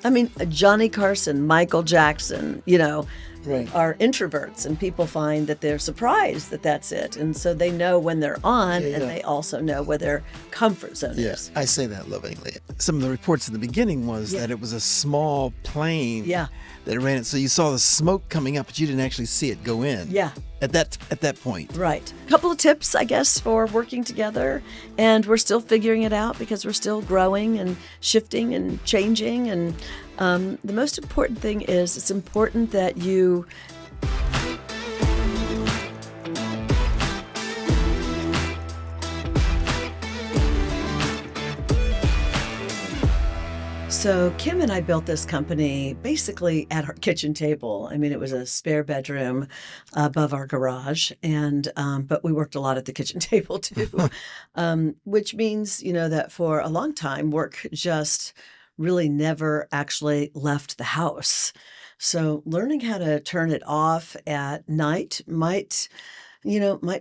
I mean, Johnny Carson, Michael Jackson, Right. are introverts, and people find that they're surprised that that's it. And so they know when they're on, Yeah. and they also know where their comfort zone Yes, is. I say that lovingly. Some of the reports in the beginning was that it was a small plane Yeah. that ran it. So you saw the smoke coming up, but you didn't actually see it go in. Yeah. At that point. Right. A couple of tips, I guess, for working together. And we're still figuring it out because we're still growing and shifting and changing. And the most important thing is it's important that you So Kym and I built this company basically at our kitchen table. I mean, it was a spare bedroom above our garage, and but we worked a lot at the kitchen table too, which means that for a long time, work just really never actually left the house. So learning how to turn it off at night might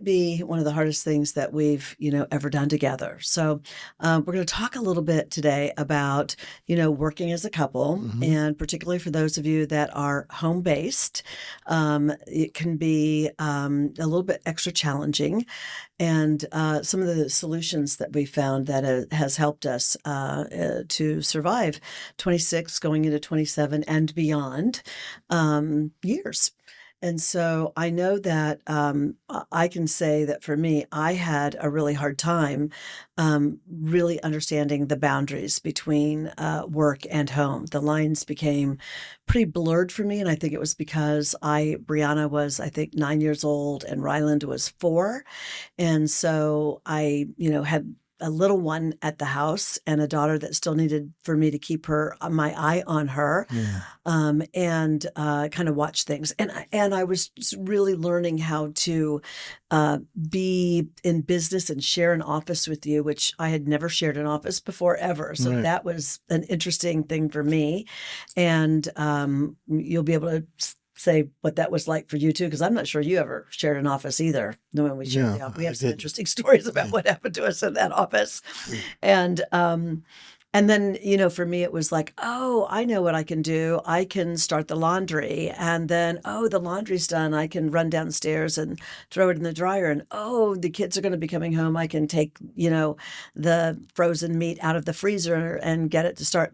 be one of the hardest things that we've, ever done together. So we're going to talk a little bit today about, working as a couple, and particularly for those of you that are home-based, it can be a little bit extra challenging. And some of the solutions that we found that has helped us to survive 26 going into 27 and beyond years. And so I know that I can say that for me, I had a really hard time really understanding the boundaries between work and home. The lines became pretty blurred for me. And I think it was because Brianna was, I think, 9 years old and Ryland was 4. And so I, had a little one at the house and a daughter that still needed for me to keep my eye on her, and kind of watch things. And I was just really learning how to be in business and share an office with you, which I had never shared an office before ever. So that was an interesting thing for me. And you'll be able to say what that was like for you too, because I'm not sure you ever shared an office either. When we shared the office, we have some interesting stories about what happened to us in that office, and then, for me, it was like, oh, I know what I can do. I can start the laundry, and then, oh, the laundry's done. I can run downstairs and throw it in the dryer. And, oh, the kids are going to be coming home. I can take, the frozen meat out of the freezer and get it to start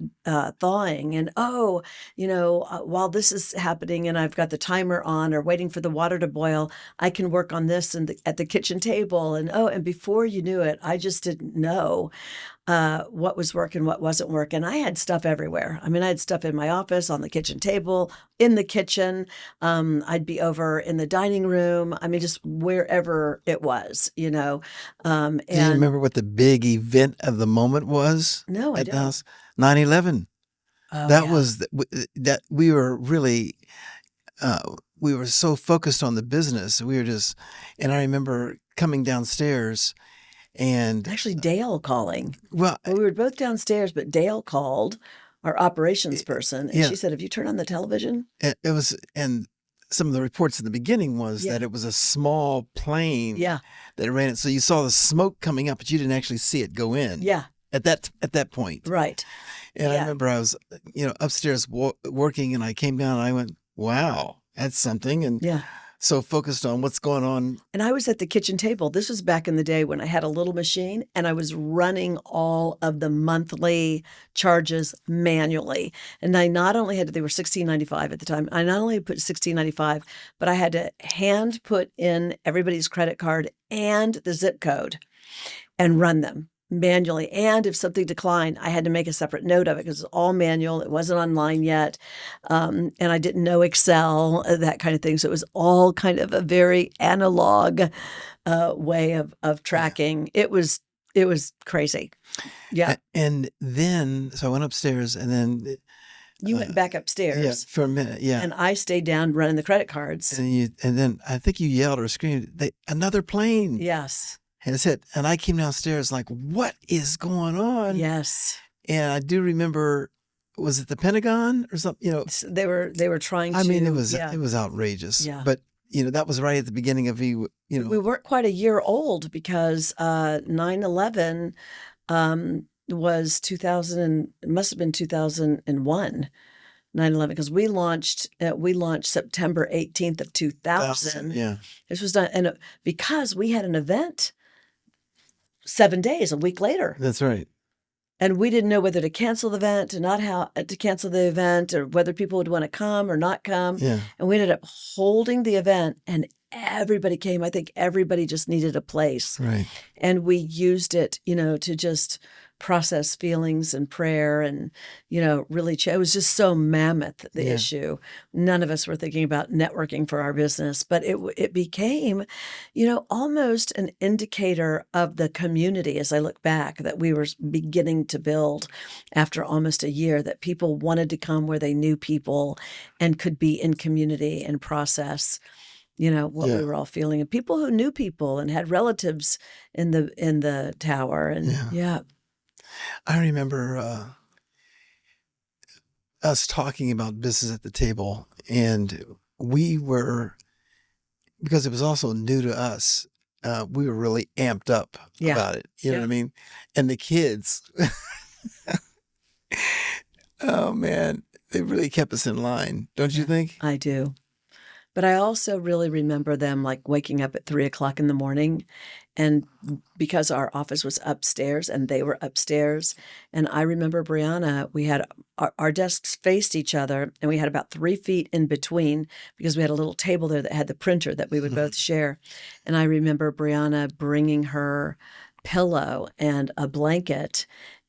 thawing. And, while this is happening and I've got the timer on or waiting for the water to boil, I can work on this at the kitchen table. And before you knew it, I just didn't know what was working, what wasn't working. I had stuff everywhere. I mean, I had stuff in my office, on the kitchen table, in the kitchen. I'd be over in the dining room. I mean, just wherever it was, Do you remember what the big event of the moment was? No, I at the don't. house? 9/11. Oh, That yeah. was that we were really we were so focused on the business. We were just, and I remember coming downstairs. And Actually, Dale calling. Well, we were both downstairs, but Dale called, our operations person, and she said, "Have you turned on the television?" It was, and some of the reports in the beginning was that it was a small plane that ran it. So you saw the smoke coming up, but you didn't actually see it go in. Yeah. At that point. Right. And I remember I was, upstairs working, and I came down and I went, "Wow, that's something." And so focused on what's going on. And I was at the kitchen table. This was back in the day when I had a little machine and I was running all of the monthly charges manually. And I not only had they were $16.95 at the time. I not only put $16.95, but I had to hand put in everybody's credit card and the zip code and run them manually. And if something declined, I had to make a separate note of it because it was all manual. It wasn't online yet. And I didn't know Excel, that kind of thing. So it was all kind of a very analog way of tracking. It was crazy. Yeah. And then, so I went upstairs, and then you went back upstairs. For a minute. Yeah. And I stayed down running the credit cards. And then I think you yelled or screamed, "Another plane." Yes. And it's hit. And I came downstairs like, what is going on? Yes. And I do remember, was it the Pentagon or something? They were trying to. I mean, it was outrageous. Yeah. But that was right at the beginning of We weren't quite a year old because 9/11 was 2000, it must have been 2001, 9/11, because we launched September 18th of 2000. Yeah. This was done, and because we had an event 7 days, a week later. That's right. And we didn't know whether to cancel the event, to not how to cancel the event, or whether people would want to come or not come. Yeah. And we ended up holding the event, and everybody came. I think everybody just needed a place. Right. And we used it, to just process feelings and prayer, and, really, it was just so mammoth, the Yeah. issue. None of us were thinking about networking for our business, but it became, almost an indicator of the community as I look back that we were beginning to build after almost a year, that people wanted to come where they knew people and could be in community and process what Yeah. we were all feeling, and people who knew people and had relatives in the tower. And Yeah. I remember us talking about business at the table, and we were, because it was also new to us, we were really amped up Yeah. about it. You know Yeah. what I mean? And the kids, oh man, they really kept us in line, don't you think? I do. But I also really remember them like waking up at 3 o'clock in the morning, and because our office was upstairs and they were upstairs. And I remember, Brianna, we had our desks faced each other, and we had about 3 feet in between, because we had a little table there that had the printer that we would both share. And I remember Brianna bringing her pillow and a blanket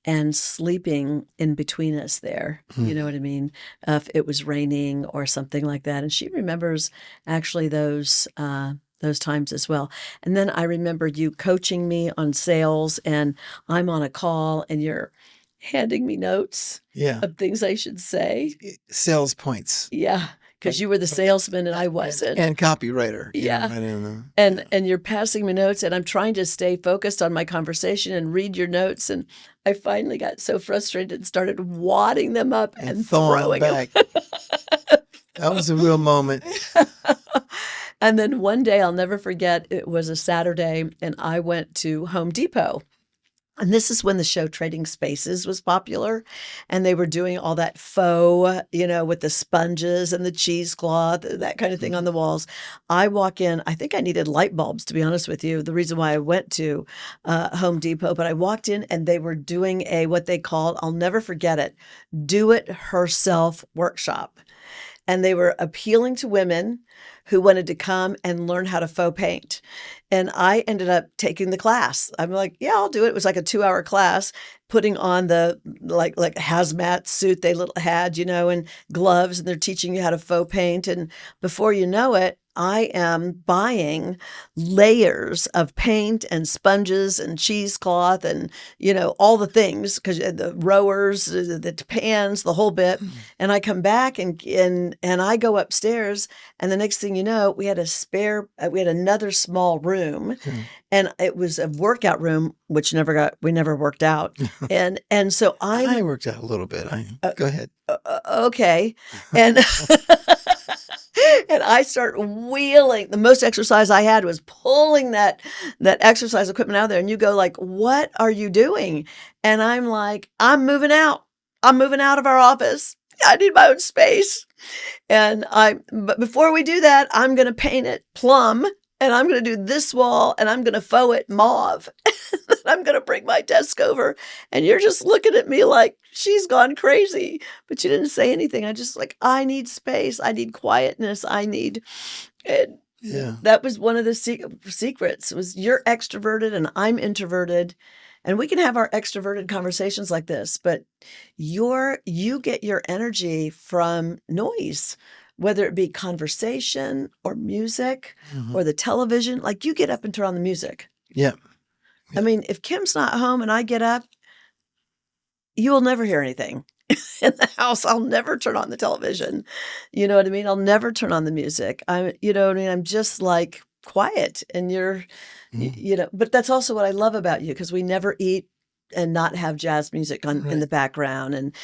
and sleeping in between us there. You know what I mean? If it was raining or something like that. And she remembers actually those times as well. And then I remember you coaching me on sales, and I'm on a call and you're handing me notes Yeah. of things I should say. Sales points. Yeah. Because you were the salesman and I wasn't. And copywriter. you know, Yeah. right in the- And you're passing me notes, and I'm trying to stay focused on my conversation and read your notes. And I finally got so frustrated and started wadding them up and throwing them. back. That was a real moment. And then one day, I'll never forget, it was a Saturday, and I went to Home Depot. And this is when the show Trading Spaces was popular, and they were doing all that faux, with the sponges and the cheesecloth, that kind of thing on the walls. I walk in, I think I needed light bulbs, to be honest with you, the reason why I went to Home Depot. But I walked in, and they were doing what they called, I'll never forget it, do it herself workshop. And they were appealing to women who wanted to come and learn how to faux paint. And I ended up taking the class. I'm like, yeah, I'll do it. It was like a 2-hour class, putting on the like hazmat suit they had, and gloves, and they're teaching you how to faux paint. And before you know it, I am buying layers of paint and sponges and cheesecloth and, all the things, because the rowers, the pans, the whole bit. And I come back and I go upstairs, and the next thing you know, we had another small room, and it was a workout room, which we never worked out. And so I worked out a little bit. Go ahead. Okay. And and I start wheeling. The most exercise I had was pulling that exercise equipment out of there. And you go like, what are you doing? And I'm like, I'm moving out. I'm moving out of our office. I need my own space. But before we do that, I'm going to paint it plum, and I'm going to do this wall, and I'm going to faux it mauve. I'm going to bring my desk over, and you're just looking at me like she's gone crazy. But you didn't say anything. I just I need space. I need quietness. And Yeah. that was one of the secrets, was you're extroverted and I'm introverted. And we can have our extroverted conversations like this, but you get your energy from noise, whether it be conversation or music or the television. Like, you get up and turn on the music. Yeah. I mean, if Kim's not home and I get up, you will never hear anything in the house. I'll never turn on the television. You know what I mean? I'll never turn on the music. You know what I mean? I'm just like quiet, and you're, but that's also what I love about you, because we never eat and not have jazz music on in Right. the background, and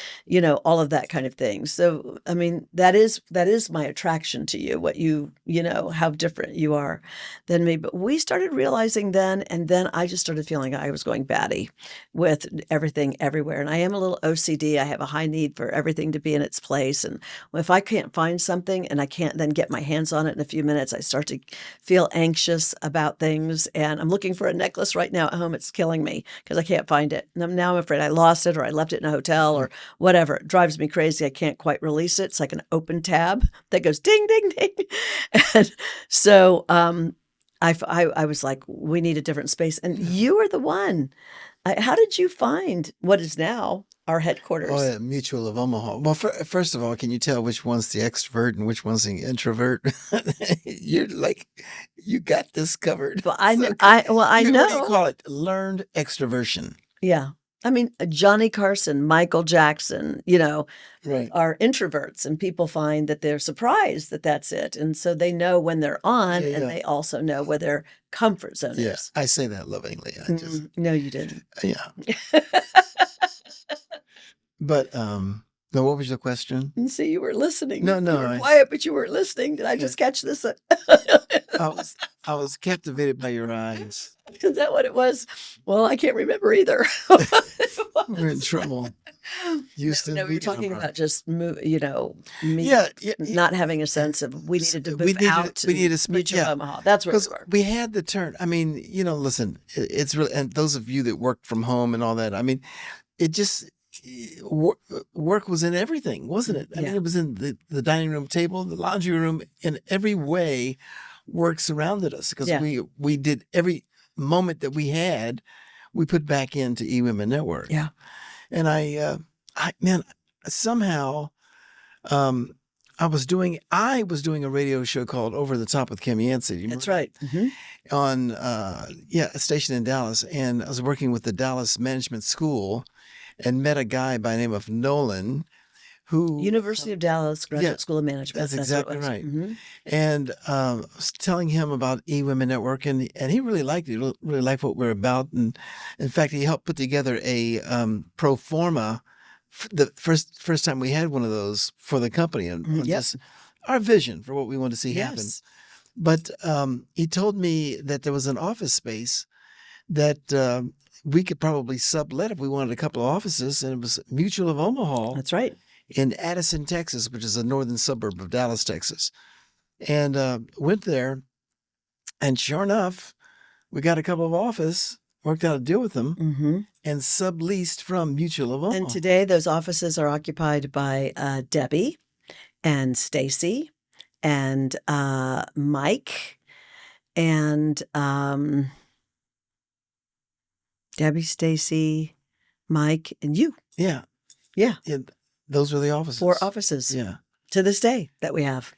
all of that kind of thing. So I mean, that is my attraction to you, what how different you are than me. But we started realizing then, and then I just started feeling I was going batty with everything everywhere. And I am a little OCD. I have a high need for everything to be in its place. And if I can't find something and I can't then get my hands on it in a few minutes, I start to feel anxious about things. And I'm looking for a necklace right now at home. It's killing me because I can't find it. And now I'm afraid I lost it, or I left it in a hotel, or whatever. It drives me crazy. I can't quite release it. It's like an open tab that goes ding, ding, ding. And so I was like, we need a different space. And you are the one. How did you find what is now our headquarters? Oh, yeah, Mutual of Omaha. Well, first of all, can you tell which one's the extrovert and which one's the introvert? You're like, you got this covered. Well, I So, know. I what do you know. call it? Learned extroversion. Yeah. I mean, Johnny Carson, Michael Jackson, Right. are introverts, and people find that they're surprised that that's it. And so they know when they're on, Yeah, and yeah. they also know where their comfort zone Yeah, is. I say that lovingly. I just, No, you didn't. yeah. But, no, what was your question? And see, you were listening. No, You no, were quiet, but you weren't listening. Did I Yeah. just catch this? I was captivated by your eyes. Is that what it was? Well, I can't remember either. We're in trouble. Houston, No, we were talking about just me Yeah, yeah, not having a sense of we needed to we move needed- out we to needed to Mutual yeah. Omaha. That's where we because were. we had the turn. I mean, listen, it's really, and those of you that work from home and all that, I mean, it just, work was in everything, wasn't it? I mean, Yeah. it was in the dining room table, the laundry room, in every way, work surrounded us because Yeah. we did every moment that we had, we put back into eWomen Network. Yeah. And man, somehow, I was doing a radio show called Over the Top with Kym Yancey. You That's remember right. that? On a station in Dallas, and I was working with the Dallas Management School, and met a guy by the name of Nolan, who University of Dallas Graduate School of Management. that's exactly what it was. right. Mhm. And I was telling him about eWomen Network, and he really liked it. He really liked what we're about, and in fact, he helped put together a pro forma. The first time we had one of those for the company, and Yep. just our vision for what we wanted to see happen. Yes. But he told me that there was an office space that we could probably sublet if we wanted a couple of offices, and it was Mutual of Omaha That's right. in Addison, Texas, which is a northern suburb of Dallas, Texas. And went there, and sure enough, we got a couple of offices, worked out a deal with them, hmm and subleased from Mutual of Omaha. And today, those offices are occupied by Debbie and Stacy and Mike and Debbie, Stacy, Mike, and you. Yeah. Yeah. Those were the offices. 4 offices Yeah. to this day that we have.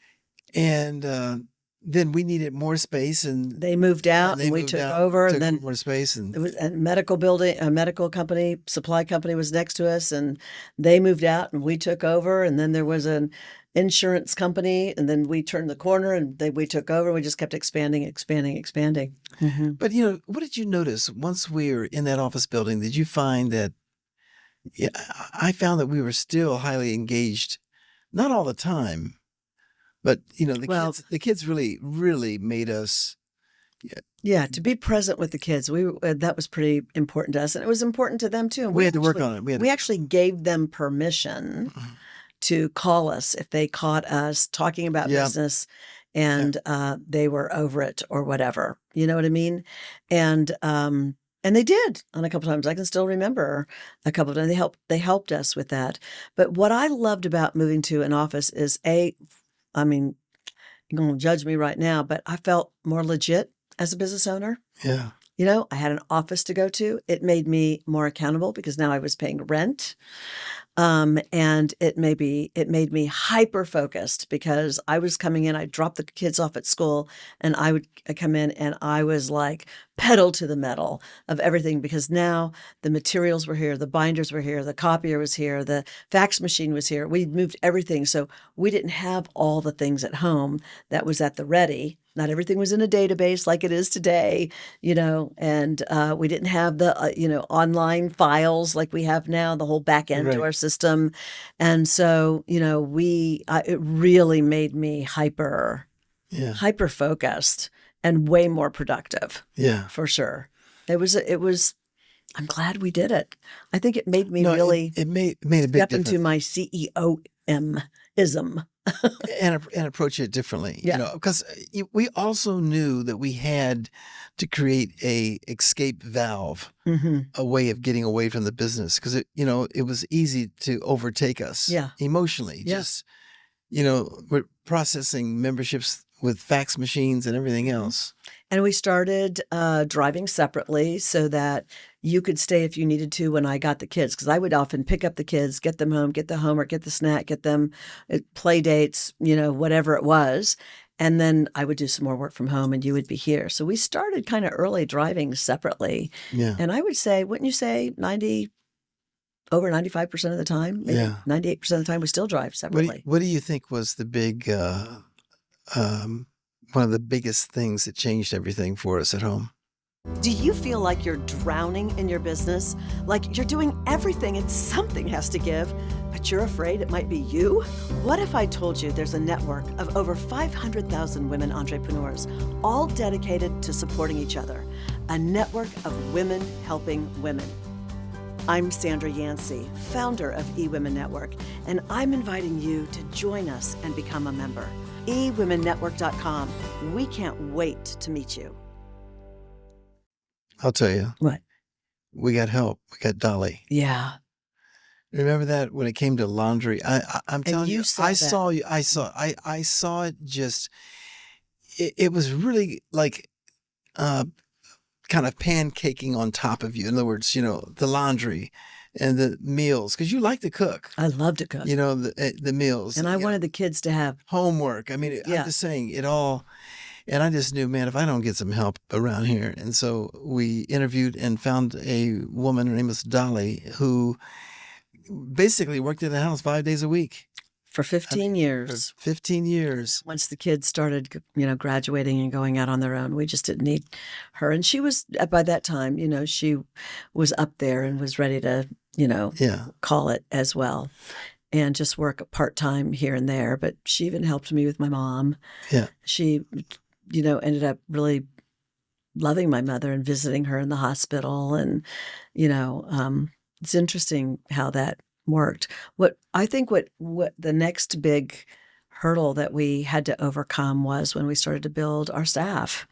And then we needed more space, and They moved out, they and we moved took out, over, took and then more space, and it was a medical building, a medical company, supply company was next to us, and they moved out, and we took over. And then there was an insurance company, and then we turned the corner, and we took over. We just kept expanding, expanding, expanding. Mhm. But what did you notice once we were in that office building? Did you find that? Yeah, I found that we were still highly engaged, not all the time, but Well- the kids really, really made us. Yeah, to be present with the kids, that was pretty important to us, and it was important to them too. And We had to work actually- on it. We actually gave them permission to call us if they caught us talking about Yeah. business, and they were over it or whatever. You know what I mean? And they did on a couple times. I can still remember a couple of times. They helped us with that. But what I loved about moving to an office is I mean, you're going to judge me right now, but I felt more legit as a business owner. Yeah. I had an office to go to. It made me more accountable because now I was paying rent. And it made me hyper focused because I was coming in, I dropped the kids off at school, and I would come in and I was like pedal to the metal of everything because now the materials were here, the binders were here, the copier was here, the fax machine was here. We moved everything. So we didn't have all the things at home that was at the ready. Not everything was in a database like it is today, and we didn't have the, online files like we have now, the whole back end to Right. our system. And so, it really made me Yeah. hyper focused and way more productive Yeah. for sure. It was, I'm glad we did it. I think it made me No, really it made a big step into difference. my CEO-ism. And approach it differently, Yeah. because we also knew that we had to create a escape valve, Hmm. a way of getting away from the business, because it was easy to overtake us Yeah. emotionally. Yeah. Just, we're processing memberships with fax machines and everything else. And we started driving separately so that you could stay if you needed to when I got the kids, because I would often pick up the kids, get them home, get the homework, get the snack, get them play dates, whatever it was. And then I would do some more work from home and you would be here. So we started kind of early driving separately. Yeah. And I would say, wouldn't you say over 95% of the time, maybe Yeah. 98% of the time, we still drive separately. What do you think was the big, one of the biggest things that changed everything for us at home? Do you feel like you're drowning in your business? Like you're doing everything and something has to give, but you're afraid it might be you? What if I told you there's a network of over 500,000 women entrepreneurs, all dedicated to supporting each other? A network of women helping women. I'm Sandra Yancey, founder of eWomen Network, and I'm inviting you to join us and become a member. eWomenNetwork.com. We can't wait to meet you. I'll tell you, What? we got help. We got Dolly. Yeah. Remember that when it came to laundry? I'm telling you, saw I that. saw you. I saw it. Just it was really like kind of pancaking on top of you. In other words, the laundry and the meals, because you like to cook. I love to cook. The meals, And I wanted the kids to have homework. I mean, Yeah. I'm just saying it all. And I just knew, man, if I don't get some help around here. And so we interviewed and found a woman, her name was Dolly, who basically worked in the house 5 days a week. for 15 For years. 15 years. Once the kids started, graduating and going out on their own, we just didn't need her. And she was, by that time, she was up there and was ready to, Yeah. call it as well and just work part-time here and there. But she even helped me with my mom. Yeah. She, ended up really loving my mother and visiting her in the hospital. And, it's interesting how that worked. What the next big hurdle that we had to overcome was when we started to build our staff.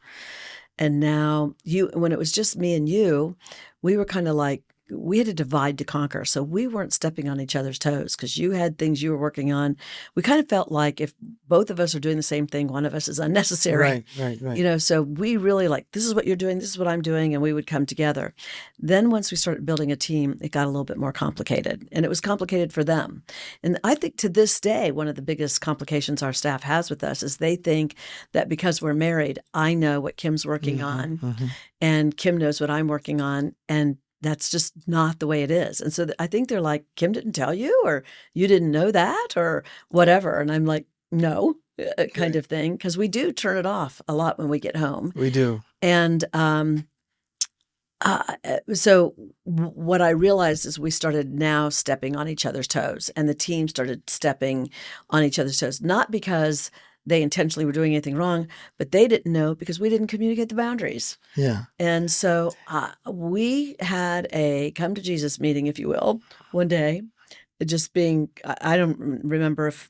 And now when it was just me and you, we were kind of like, we had to divide to conquer. So we weren't stepping on each other's toes because you had things you were working on. We kind of felt like if both of us are doing the same thing, one of us is unnecessary. Right. So we really this is what you're doing, this is what I'm doing, and we would come together. Then once we started building a team, it got a little bit more complicated, and it was complicated for them. And I think to this day, one of the biggest complications our staff has with us is they think that because we're married, I know what Kym's working on, and Kym knows what I'm working on, and that's just not the way it is. And so I think they're like, Kym didn't tell you, or you didn't know that, or whatever. And I'm like, no, kind of thing. Because we do turn it off a lot when we get home. We do. And so what I realized is we started now stepping on each other's toes, and the team started stepping on each other's toes, not because they intentionally were doing anything wrong, but they didn't know because we didn't communicate the boundaries. Yeah. And so we had a come to Jesus meeting, if you will, one day. It just being, I don't remember if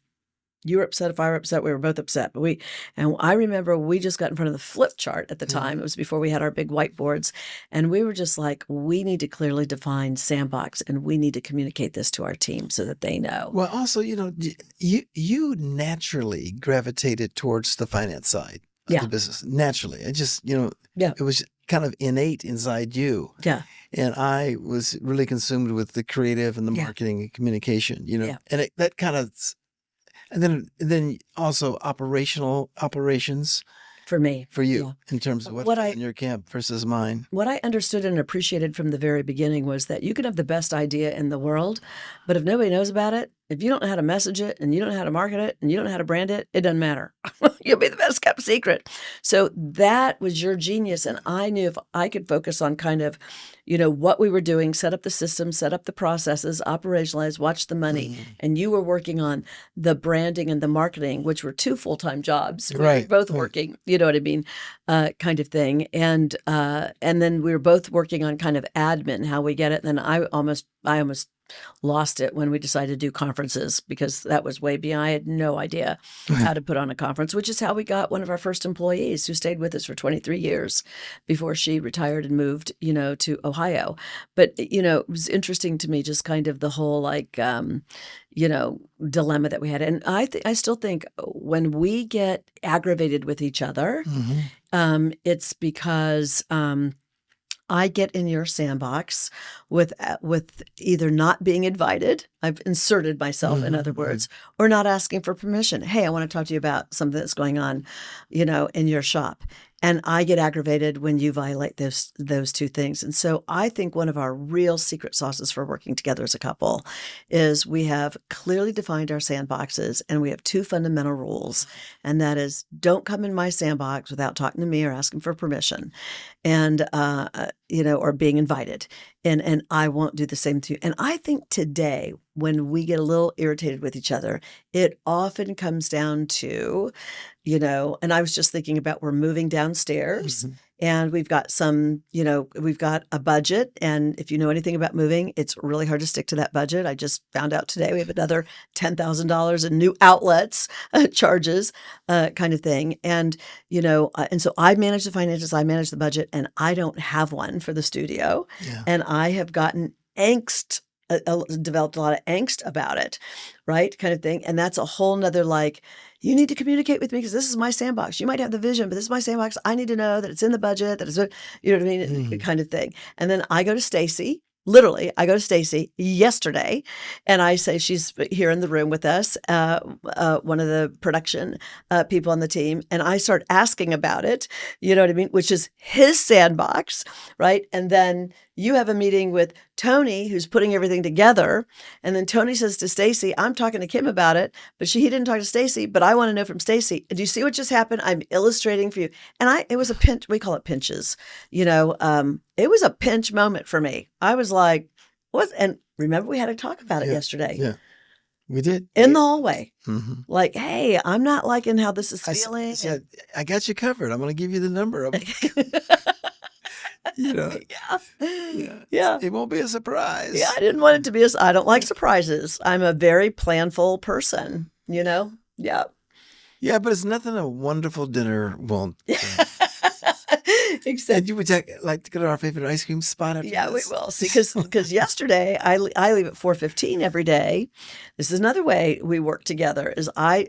you were upset, if I were upset, we were both upset. But I remember we just got in front of the flip chart at the time. It was before we had our big whiteboards. And we were just like, we need to clearly define sandbox, and we need to communicate this to our team so that they know. Well, also, you naturally gravitated towards the finance side of the business. Naturally. It just, it was kind of innate inside you. Yeah. And I was really consumed with the creative and the marketing and communication, and that kind of, and then also operations for me, for you in terms of what's in your camp versus mine. What I understood and appreciated from the very beginning was that you can have the best idea in the world, but if nobody knows about it, if you don't know how to message it and you don't know how to market it and you don't know how to brand it, it doesn't matter. You'll be the best kept secret. So that was your genius. And I knew if I could focus on kind of, what we were doing, set up the system, set up the processes, operationalize, watch the money. And you were working on the branding and the marketing, which were 2 full-time jobs. We were both working, you know what I mean, kind of thing. And then we were both working on kind of admin, how we get it. And then I almost lost it when we decided to do conferences, because that was way beyond. I had no idea how to put on a conference, which is how we got one of our first employees, who stayed with us for 23 years before she retired and moved, to Ohio. But, it was interesting to me, just kind of the whole dilemma that we had. And I still think when we get aggravated with each other, it's because I get in your sandbox with either not being invited. I've inserted myself, in other words, or not asking for permission. Hey, I want to talk to you about something that's going on, in your shop. And I get aggravated when you violate those 2 things. And so I think one of our real secret sauces for working together as a couple is we have clearly defined our sandboxes, and we have 2 fundamental rules. And that is, don't come in my sandbox without talking to me or asking for permission, and, or being invited. And I won't do the same to you. And I think today, when we get a little irritated with each other, it often comes down to, and I was just thinking about, we're moving downstairs, and we've got we've got a budget. And if you know anything about moving, it's really hard to stick to that budget. I just found out today we have another $10,000 in new outlets charges, kind of thing. And, and so I manage the finances, I manage the budget, and I don't have one for the studio. Yeah. And I have gotten angst, developed a lot of angst about it, right? Kind of thing. And that's a whole nother, you need to communicate with me because this is my sandbox. You might have the vision, but this is my sandbox. I need to know that it's in the budget, that it's, you know what I mean? Kind of thing. And then I go to Stacy. Literally, I go to Stacy yesterday, and I say, she's here in the room with us, one of the production people on the team, and I start asking about it, you know what I mean, which is his sandbox, right? And then you have a meeting with Tony, who's putting everything together, and then Tony says to Stacy, I'm talking to Kym about it, but he didn't talk to Stacy, but I want to know from Stacy. Do you see what just happened? I'm illustrating for you. And it was a pinch. We call it pinches. It was a pinch moment for me. I was like, what? And remember, we had to talk about it yesterday. Yeah, we did. In the hallway. Like, hey, I'm not liking how this is feeling. I said, I got you covered. I'm going to give you the number of Yeah. It won't be a surprise. Yeah, I didn't want it to be I don't like surprises. I'm a very planful person, Yeah. Yeah, but it's nothing a wonderful dinner won't. Except, and you would like to go to our favorite ice cream spot after yeah, this? we will. See, because yesterday I leave at 4:15 every day. This is another way we work together. Is I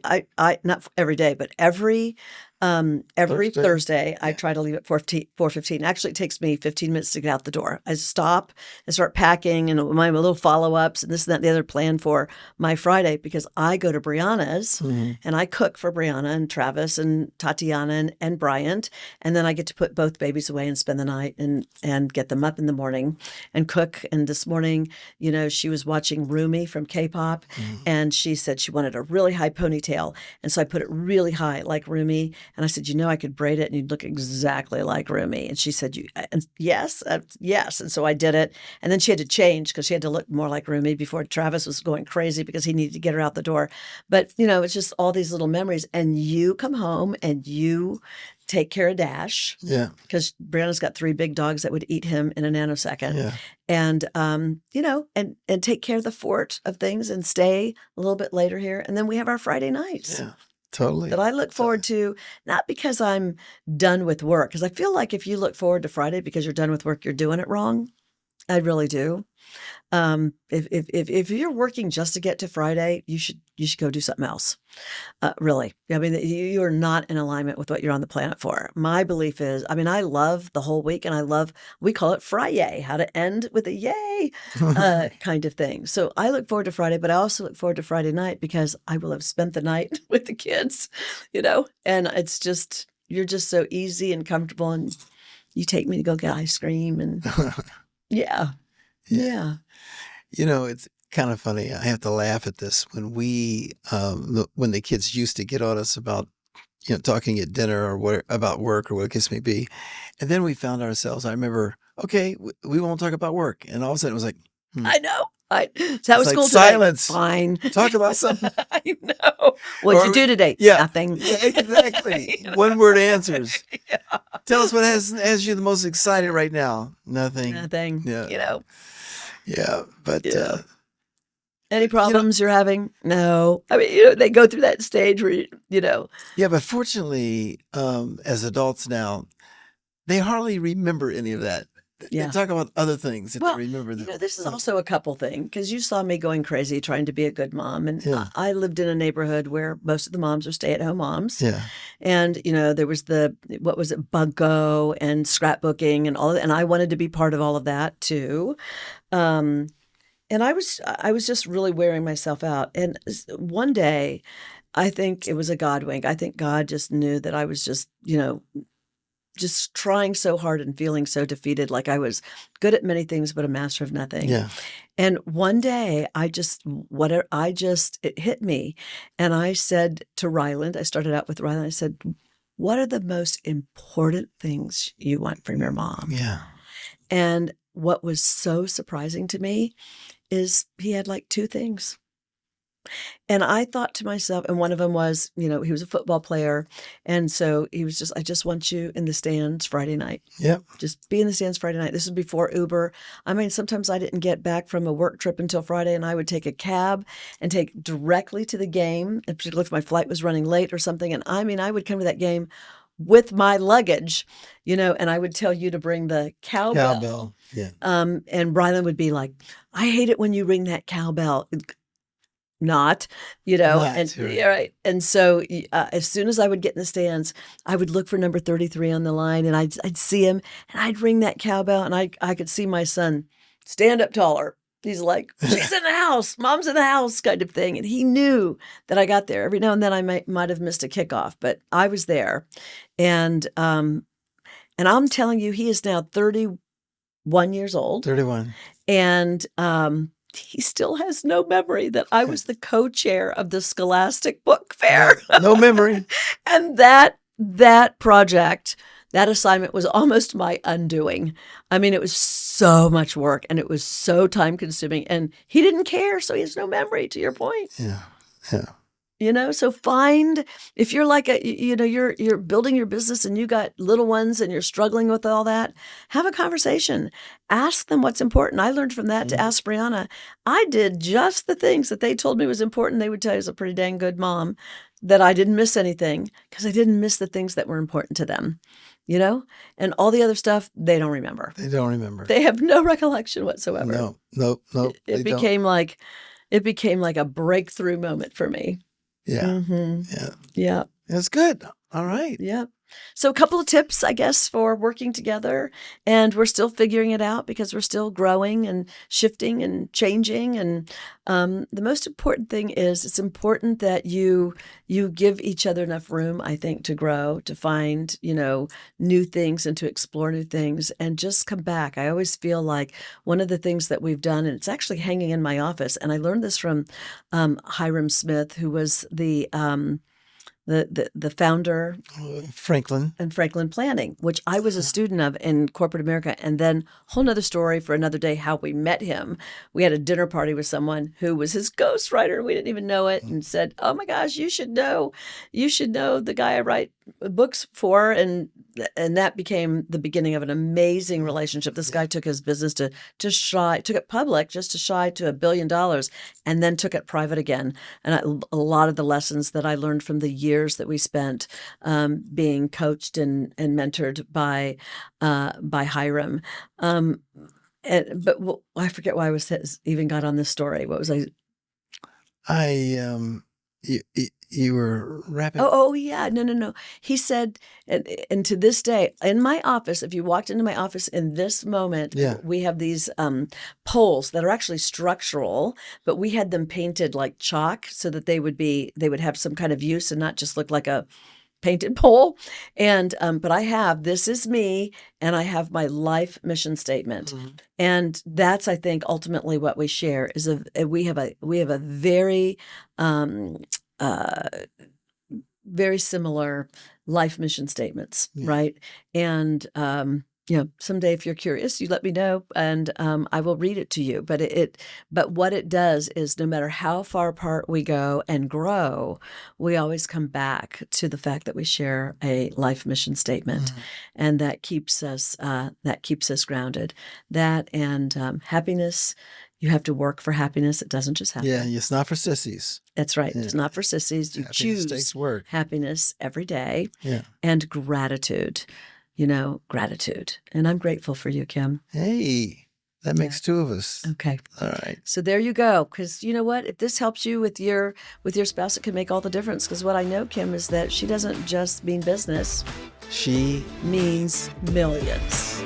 not every day, but every Thursday, I try to leave at 4:15. Actually, it takes me 15 minutes to get out the door. I stop and start packing and my little follow-ups and this and that and the other plan for my Friday, because I go to Brianna's and I cook for Brianna and Travis and Tatiana and Bryant. And then I get to put both babies away and spend the night and get them up in the morning and cook. And this morning, she was watching Rumi from K-pop and she said she wanted a really high ponytail. And so I put it really high like Rumi. And I said, I could braid it and you'd look exactly like Rumi. And she said, yes. And so I did it. And then she had to change because she had to look more like Rumi before Travis was going crazy because he needed to get her out the door. But, it's just all these little memories. And you come home and you take care of Dash. Yeah. Because Brianna's got 3 big dogs that would eat him in a nanosecond. Yeah. And, and take care of the fort of things and stay a little bit later here. And then we have our Friday nights. Yeah. Totally. That I look forward to, not because I'm done with work, because I feel like if you look forward to Friday because you're done with work, you're doing it wrong. I really do. If you're working just to get to Friday, you should go do something else. Really, I mean, you are not in alignment with what you're on the planet for. My belief is, I love the whole week, and we call it Friday, how to end with a yay kind of thing. So I look forward to Friday, but I also look forward to Friday night because I will have spent the night with the kids, and it's just, you're just so easy and comfortable, and you take me to go get ice cream and yeah. It's kind of funny. I have to laugh at this when when the kids used to get on us about talking at dinner or what about work or what the case may be, and then we found ourselves. I remember, okay, we won't talk about work, and all of a sudden it was like, I know. So how it's was like school today? silence. Fine. Talk about something. I know. What'd you do today? Yeah, Nothing. yeah, exactly. One word answers. Yeah. Tell us what has you the most excited right now. Nothing. Nothing. Yeah. Yeah, but Yeah. Any problems you're having? No. I mean, they go through that stage where Yeah, but fortunately, as adults now, they hardly remember any of that. Yeah. They talk about other things if Well, they remember them. this is also a couple thing because you saw me going crazy trying to be a good mom, and Yeah. I lived in a neighborhood where most of the moms are stay-at-home moms. Yeah. And there was what was it, Buggo and scrapbooking and all of that, and I wanted to be part of all of that too. And I was just really wearing myself out. And one day, I think it was a God wink. I think God just knew that I was just trying so hard and feeling so defeated, like I was good at many things, but a master of nothing. Yeah. And one day it hit me. And I said to Ryland, I started out with Ryland, I said, what are the most important things you want from your mom? Yeah. And what was so surprising to me is he had like two things. And I thought to myself, and one of them was, he was a football player. And so he was just, I just want you in the stands Friday night. Yep. Just be in the stands Friday night. This was before Uber. I mean, sometimes I didn't get back from a work trip until Friday, and I would take a cab and take directly to the game, and particularly if my flight was running late or something. And I mean, I would come to that game with my luggage, and I would tell you to bring the cowbell. Cowbell. Yeah. And Rylan would be like, I hate it when you ring that cowbell. Not, and right. right. And so as soon as I would get in the stands, I would look for number 33 on the line, and I'd see him, and I'd ring that cowbell, and I could see my son stand up taller. He's like, she's in the house, mom's in the house, kind of thing. And he knew that I got there. Every now and then I might have missed a kickoff, but I was there. And I'm telling you, he is now 31 years old. 31. And he still has no memory that I was the co-chair of the Scholastic Book Fair. No memory. And that project, that assignment was almost my undoing. I mean, it was so much work, and it was so time consuming, and he didn't care. So he has no memory, to your point. Yeah. Yeah. So if you're like you're building your business and you got little ones and you're struggling with all that, have a conversation. Ask them what's important. I learned from that to ask Brianna. I did just the things that they told me was important. They would tell you as a pretty dang good mom that I didn't miss anything because I didn't miss the things that were important to them, and all the other stuff, they don't remember. They don't remember. They have no recollection whatsoever. No. It became like a breakthrough moment for me. Yeah. Mm-hmm. Yeah. Yeah. That's good. All right. Yeah. So a couple of tips, I guess, for working together. And we're still figuring it out because we're still growing and shifting and changing. And the most important thing is it's important that you give each other enough room, I think, to grow, to find, new things and to explore new things and just come back. I always feel like one of the things that we've done, and it's actually hanging in my office, and I learned this from Hyrum Smith, who was the founder Franklin Planning, which I was a student of in corporate America. And then whole nother story for another day, how we met him. We had a dinner party with someone who was his ghostwriter. We didn't even know it, and said, oh my gosh, you should know the guy I write books for. And that became the beginning of an amazing relationship. This guy took his business took it public just to shy to $1 billion, and then took it private again. And a lot of the lessons that I learned from the years that we spent being coached and mentored by Hyrum. But I forget why even got on this story. What was you were rapping. Oh yeah. No. He said, and to this day, in my office, if you walked into my office in this moment, we have these poles that are actually structural, but we had them painted like chalk so that they would have some kind of use and not just look like a painted pole. And but this is me, and I have my life mission statement. And that's, I think, ultimately what we share is we have a very very similar life mission statements, right? And someday if you're curious, you let me know, and I will read it to you. But what it does is, no matter how far apart we go and grow, we always come back to the fact that we share a life mission statement, and that keeps us grounded. That and happiness. You have to work for happiness. It doesn't just happen. Yeah, it's not for sissies. That's right. It's not for sissies. You Happiness choose takes work. happiness every day. Yeah. And gratitude. Gratitude. And I'm grateful for you, Kym. Hey, that makes two of us. Okay. All right. So there you go. Because you know what? If this helps you with your spouse, it can make all the difference. Because what I know, Kym, is that she doesn't just mean business. She means millions.